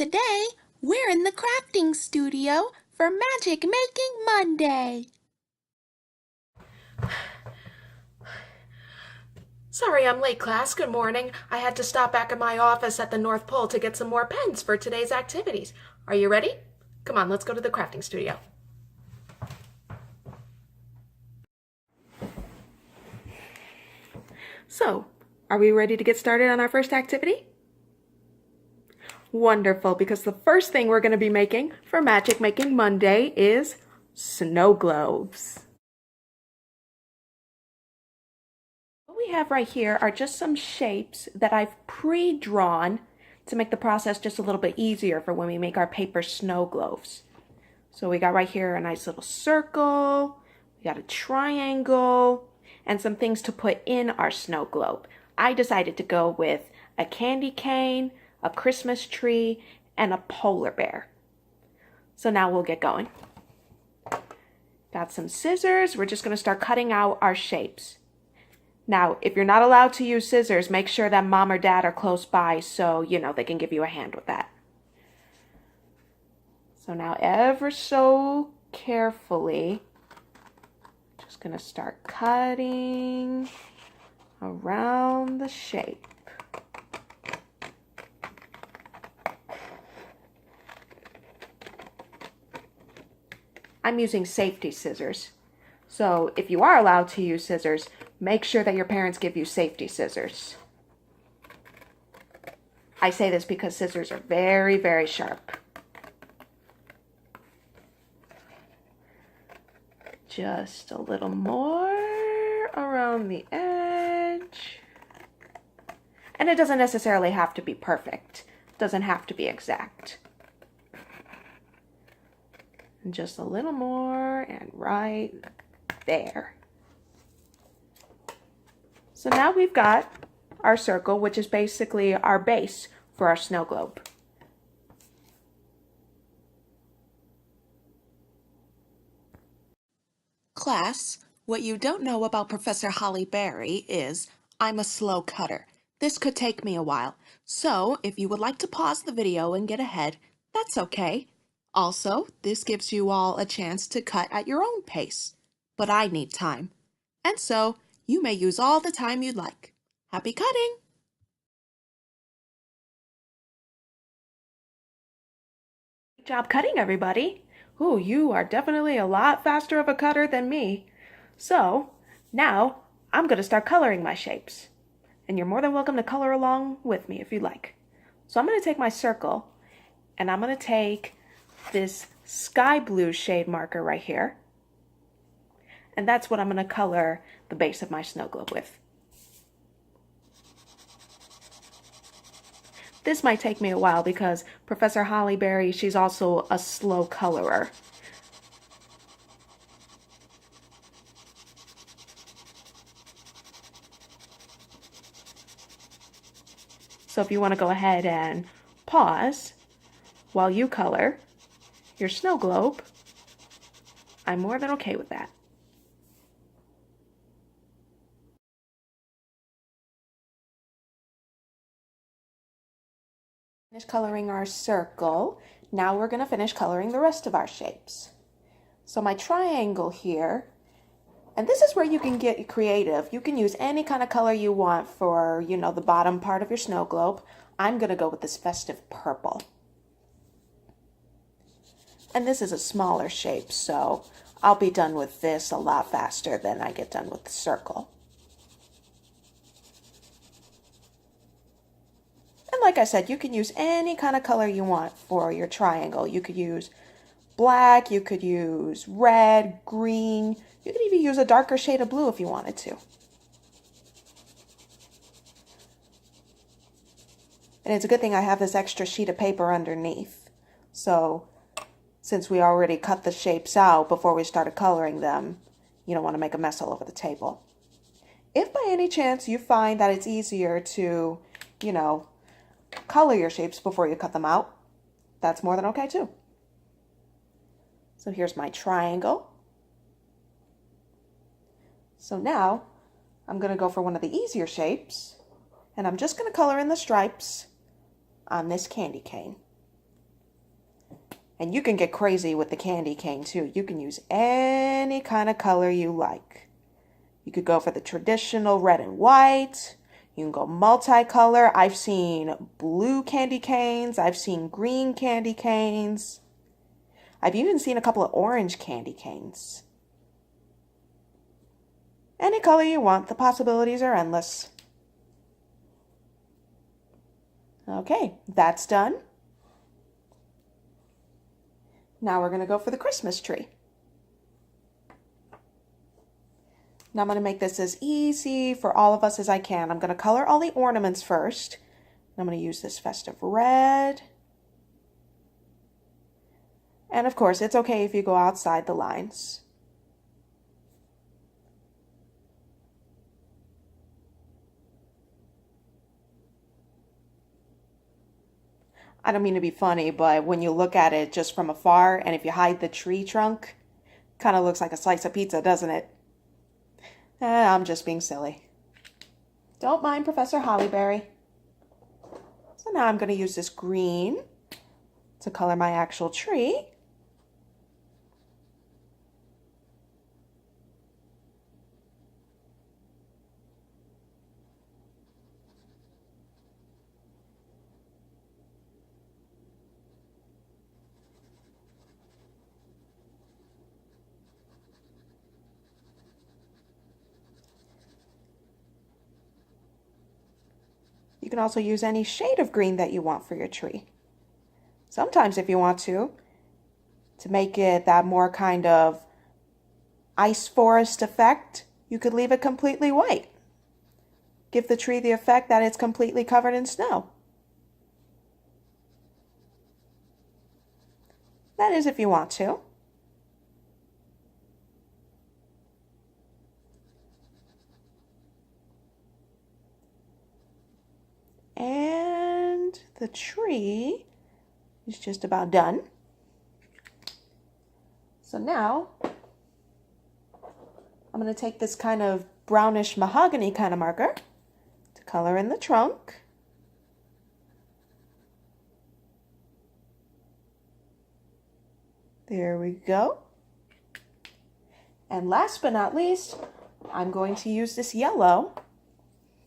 Today, we're in the crafting studio for Magic Making Monday. Sorry I'm late, class. Good morning. I had to stop back at my office at the North Pole to get some more pens for today's activities. Are you ready? Come on, let's go to the crafting studio. So, are we ready to get started on our first activity? Wonderful, because the first thing we're going to be making for Magic Making Monday is snow globes. What we have right here are just some shapes that I've pre-drawn to make the process just a little bit easier for when we make our paper snow globes. So we got right here a nice little circle, we got a triangle, and some things to put in our snow globe. I decided to go with a candy cane, a Christmas tree, and a polar bear. So now we'll get going. Got some scissors. We're just going to start cutting out our shapes. Now, if you're not allowed to use scissors, make sure that mom or dad are close by so, they can give you a hand with that. So now ever so carefully, just going to start cutting around the shape. I'm using safety scissors. So if you are allowed to use scissors, make sure that your parents give you safety scissors. I say this because scissors are very, very sharp. Just a little more around the edge. And it doesn't necessarily have to be perfect. It doesn't have to be exact. And just a little more, and right there. So now we've got our circle, which is basically our base for our snow globe. Class, what you don't know about Professor Holly Berry is I'm a slow cutter. This could take me a while, so if you would like to pause the video and get ahead, that's okay. Also, this gives you all a chance to cut at your own pace. But I need time, and so you may use all the time you'd like. Happy cutting! Good job cutting, everybody. Ooh, you are definitely a lot faster of a cutter than me. So, now I'm going to start coloring my shapes. And you're more than welcome to color along with me if you like. So I'm going to take my circle, and I'm going to take this sky blue shade marker right here. And that's what I'm going to color the base of my snow globe with. This might take me a while because Professor Holly Berry, she's also a slow colorer. So if you want to go ahead and pause while you color your snow globe, I'm more than okay with that. Finish coloring our circle. Now we're going to finish coloring the rest of our shapes. So my triangle here, and this is where you can get creative. You can use any kind of color you want for, the bottom part of your snow globe. I'm going to go with this festive purple. And this is a smaller shape, so I'll be done with this a lot faster than I get done with the circle. And like I said, you can use any kind of color you want for your triangle. You could use black, you could use red, green. You could even use a darker shade of blue if you wanted to. And it's a good thing I have this extra sheet of paper underneath. So since we already cut the shapes out before we started coloring them, you don't want to make a mess all over the table. If by any chance you find that it's easier to, color your shapes before you cut them out, that's more than okay too. So here's my triangle. So now I'm going to go for one of the easier shapes, and I'm just going to color in the stripes on this candy cane. And you can get crazy with the candy cane too. You can use any kind of color you like. You could go for the traditional red and white. You can go multicolor. I've seen blue candy canes. I've seen green candy canes. I've even seen a couple of orange candy canes. Any color you want, the possibilities are endless. Okay, that's done. Now we're going to go for the Christmas tree. Now I'm going to make this as easy for all of us as I can. I'm going to color all the ornaments first. I'm going to use this festive red. And of course, it's okay if you go outside the lines. I don't mean to be funny, but when you look at it just from afar, and if you hide the tree trunk, kind of looks like a slice of pizza, doesn't it? I'm just being silly. Don't mind Professor Hollyberry. So now I'm going to use this green to color my actual tree. You can also use any shade of green that you want for your tree. Sometimes if you want to make it that more kind of ice forest effect, you could leave it completely white. Give the tree the effect that it's completely covered in snow. That is if you want to. And the tree is just about done. So now I'm going to take this kind of brownish mahogany kind of marker to color in the trunk. There we go. And last but not least, I'm going to use this yellow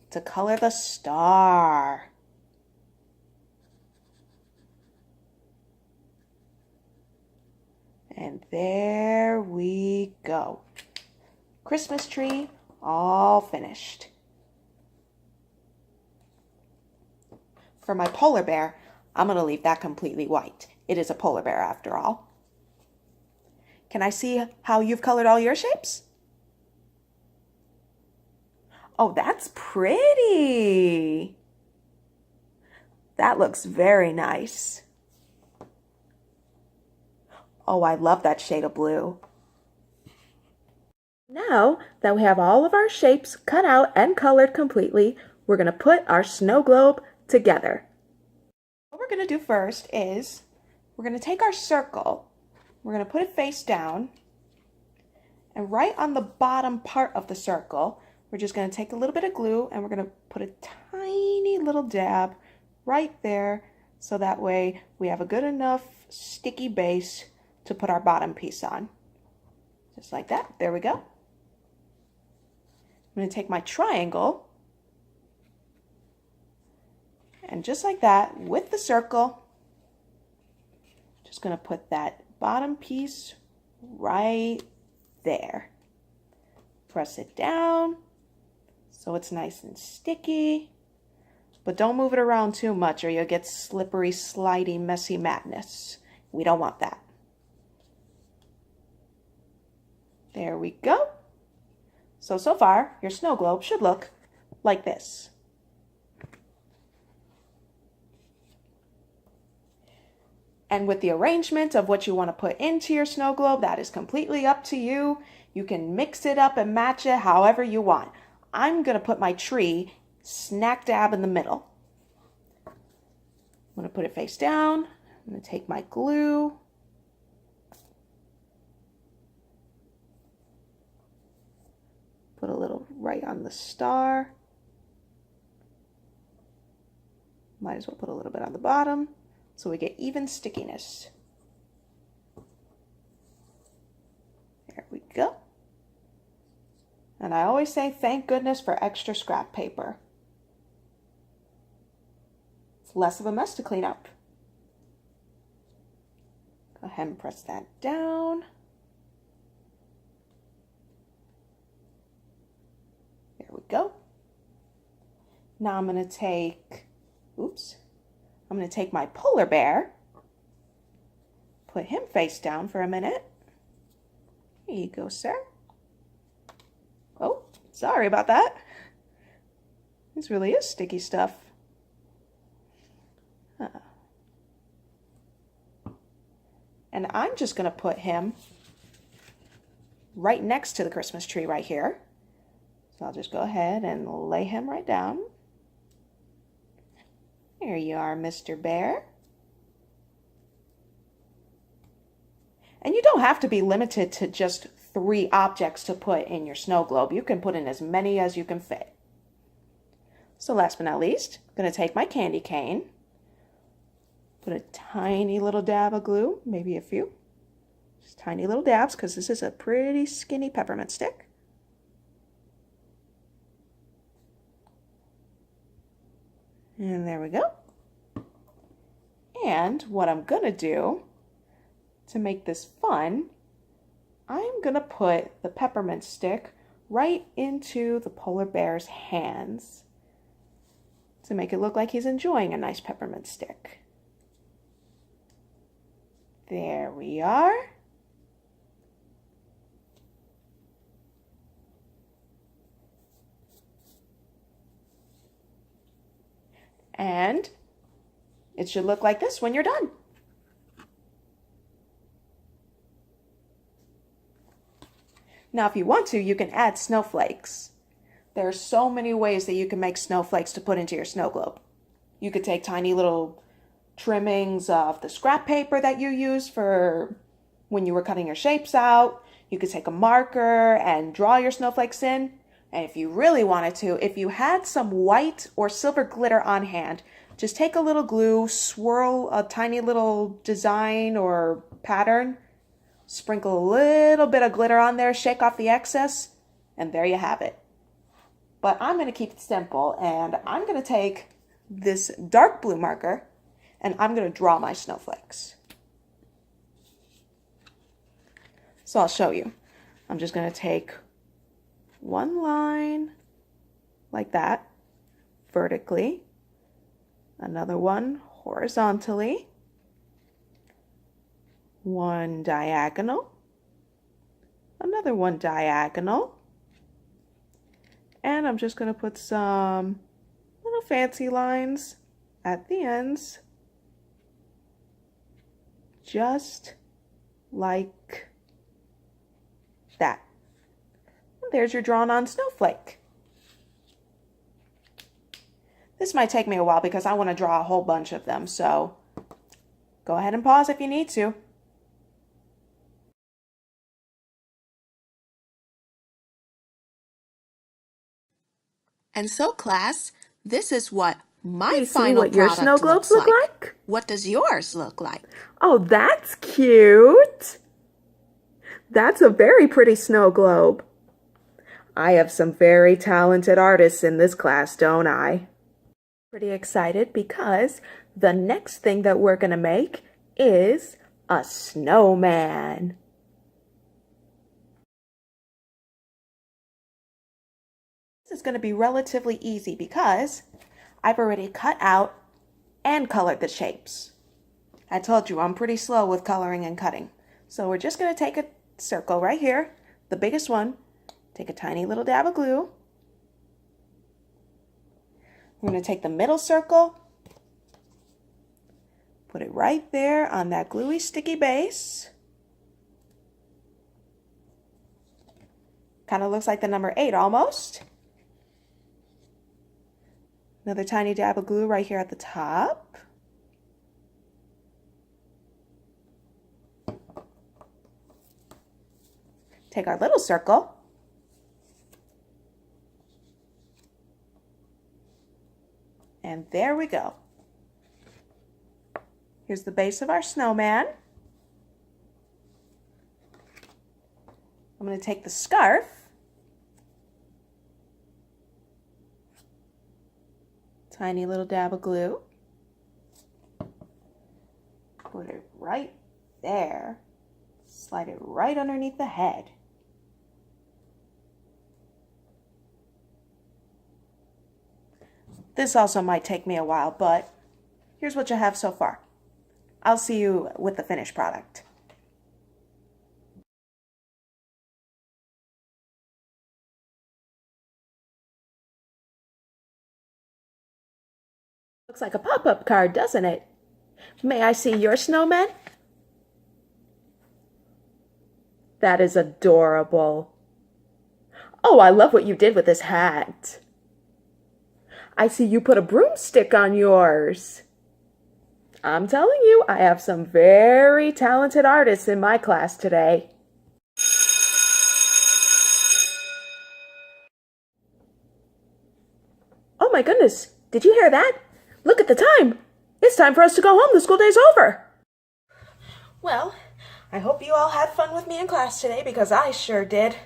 to color the star. And there we go. Christmas tree all finished. For my polar bear, I'm going to leave that completely white. It is a polar bear after all. Can I see how you've colored all your shapes? Oh, that's pretty. That looks very nice. Oh, I love that shade of blue. Now that we have all of our shapes cut out and colored completely, we're going to put our snow globe together. What we're going to do first is we're going to take our circle, we're going to put it face down, and right on the bottom part of the circle, we're just going to take a little bit of glue and we're going to put a tiny little dab right there so that way we have a good enough sticky base to put our bottom piece on. Just like that. There we go. I'm going to take my triangle and just like that with the circle, just going to put that bottom piece right there. Press it down so it's nice and sticky, but don't move it around too much or you'll get slippery, slidey, messy madness. We don't want that. There we go. So far, your snow globe should look like this. And with the arrangement of what you want to put into your snow globe, that is completely up to you. You can mix it up and match it however you want. I'm going to put my tree smack dab in the middle. I'm going to put it face down. I'm going to take my glue. Put a little right on the star. Might as well put a little bit on the bottom so we get even stickiness. go. And I always say thank goodness for extra scrap paper. It's less of a mess to clean up. Go ahead and press that down. There we go. Now I'm going to take, I'm going to take my polar bear, put him face down for a minute. Here you go, sir. Oh, sorry about that. This really is sticky stuff. And I'm just going to put him right next to the Christmas tree right here. So I'll just go ahead and lay him right down. Here you are, Mr. Bear. And you don't have to be limited to just 3 objects to put in your snow globe. You can put in as many as you can fit. So last but not least, I'm going to take my candy cane, put a tiny little dab of glue, maybe a few, just tiny little dabs, because this is a pretty skinny peppermint stick. And there we go. And what I'm going to do to make this fun, I'm going to put the peppermint stick right into the polar bear's hands to make it look like he's enjoying a nice peppermint stick. There we are. And it should look like this when you're done. Now, if you want to, you can add snowflakes. There are so many ways that you can make snowflakes to put into your snow globe. You could take tiny little trimmings of the scrap paper that you use for when you were cutting your shapes out. You could take a marker and draw your snowflakes in. And if you really wanted to, if you had some white or silver glitter on hand, just take a little glue, swirl a tiny little design or pattern, sprinkle a little bit of glitter on there, shake off the excess, and there you have it. But I'm going to keep it simple, and I'm going to take this dark blue marker, and I'm going to draw my snowflakes. So I'll show you. I'm just going to take one line like that, vertically, another one horizontally, one diagonal, another one diagonal, and I'm just going to put some little fancy lines at the ends, just like that. And there's your drawn on snowflake. This might take me a while because I want to draw a whole bunch of them, so go ahead and pause if you need to. And so, class, this is what my Can you see final what your product snow globes looks look like? What does yours look like? Oh, that's cute. That's a very pretty snow globe. I have some very talented artists in this class, don't I? Pretty excited because the next thing that we're going to make is a snowman. This is going to be relatively easy because I've already cut out and colored the shapes. I told you I'm pretty slow with coloring and cutting. So we're just going to take a circle right here, the biggest one, take a tiny little dab of glue. We're going to take the middle circle, put it right there on that gluey sticky base. Kind of looks like the number 8 almost. Another tiny dab of glue right here at the top. Take our little circle. And there we go. Here's the base of our snowman. I'm going to take the scarf, tiny little dab of glue, put it right there, slide it right underneath the head. This also might take me a while, but here's what you have so far. I'll see you with the finished product. Looks like a pop-up card, doesn't it? May I see your snowman? That is adorable. Oh, I love what you did with this hat. I see you put a broomstick on yours. I'm telling you, I have some very talented artists in my class today. Oh my goodness, did you hear that? Look at the time. It's time for us to go home. The school day's over. Well, I hope you all had fun with me in class today because I sure did.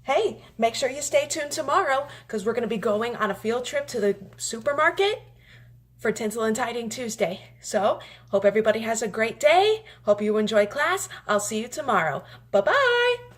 Hey, make sure you stay tuned tomorrow because we're going to be going on a field trip to the supermarket for Tinsel and Tiding Tuesday. So, hope everybody has a great day. Hope you enjoy class. I'll see you tomorrow. Bye-bye.